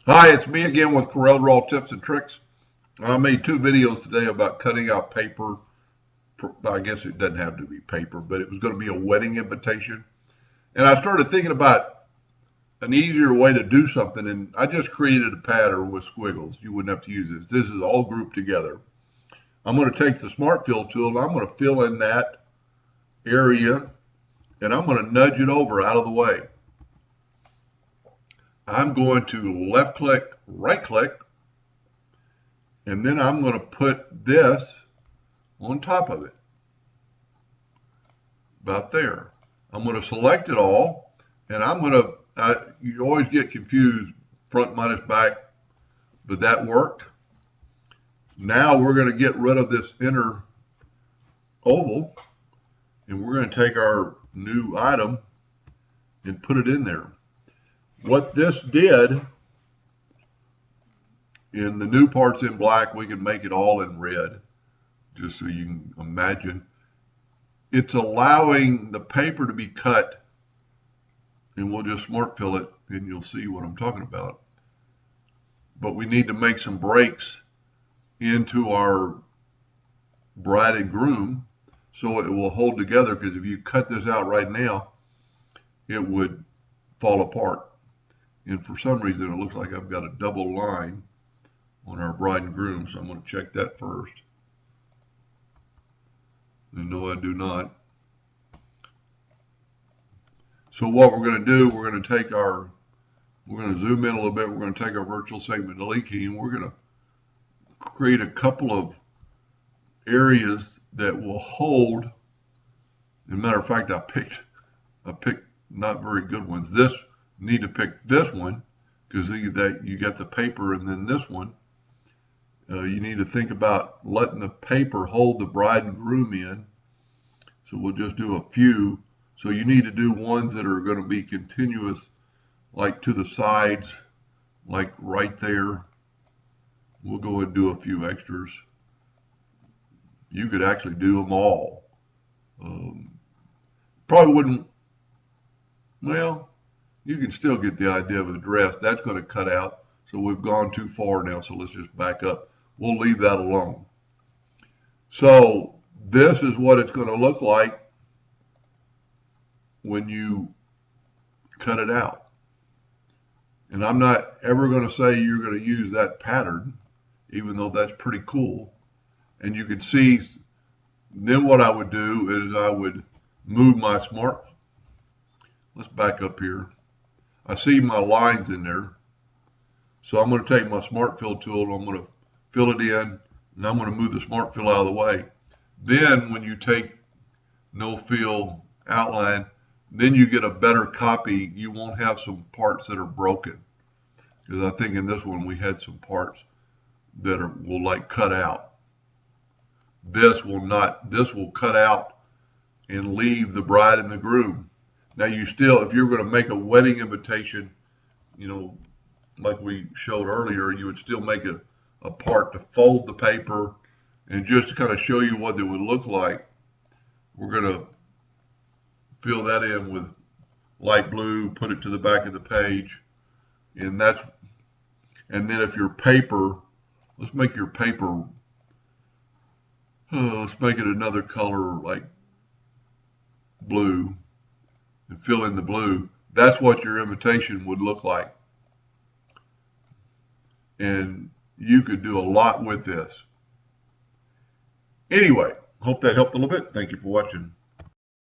Hi, it's me again with Corel Draw Tips and Tricks. I made two videos today about cutting out paper. I guess it doesn't have to be paper, but it was going to be a wedding invitation. And I started thinking about an easier way to do something, and I just created a pattern with squiggles. You wouldn't have to use this. This is all grouped together. I'm going to take the Smart Fill tool and I'm going to fill in that area, and I'm going to nudge it over out of the way. I'm going to left click, right click, and then I'm going to put this on top of it, about there. I'm going to select it all, and I'm going to, you always get confused front minus back, but that worked. Now we're going to get rid of this inner oval, and we're going to take our new item and put it in there. What this did, in the new parts in black, we can make it all in red, just so you can imagine. It's allowing the paper to be cut, and we'll just smart fill it and you'll see what I'm talking about. But we need to make some breaks into our bride and groom so it will hold together, because if you cut this out right now, it would fall apart. And for some reason it looks like I've got a double line on our bride and groom, so I'm going to check that first. And no, I do not. So what we're going to do, we're going to zoom in a little bit. We're going to take our virtual segment delete key, and we're going to create a couple of areas that will hold. As a matter of fact, I picked not very good ones. This, you need to pick this one, because you got the paper, and then this one. You need to think about letting the paper hold the bride and groom in. So we'll just do a few. So you need to do ones that are going to be continuous, like to the sides, like right there. We'll go and do a few extras. You could actually do them all. Probably wouldn't, well, you can still get the idea of a dress. That's going to cut out. So we've gone too far now, so let's just back up. We'll leave that alone. So this is what it's going to look like when you cut it out. And I'm not ever going to say you're going to use that pattern, even though that's pretty cool. And you can see, then what I would do is I would move my smart. Let's back up here. I see my lines in there. So I'm going to take my smart fill tool and I'm going to fill it in, and I'm going to move the smart fill out of the way. Then when you take no fill outline, then you get a better copy. You won't have some parts that are broken, because I think in this one we had some parts that will like cut out. This will not. This will cut out and leave the bride and the groom. Now you still, if you're going to make a wedding invitation, you know, like we showed earlier, you would still make a part to fold the paper, and just to kind of show you what it would look like, we're going to fill that in with light blue, put it to the back of the page, and then if your paper, let's make your paper, let's make it another color like blue, and fill in the blue. That's what your invitation would look like. And you could do a lot with this. Anyway, hope that helped a little bit. Thank you for watching.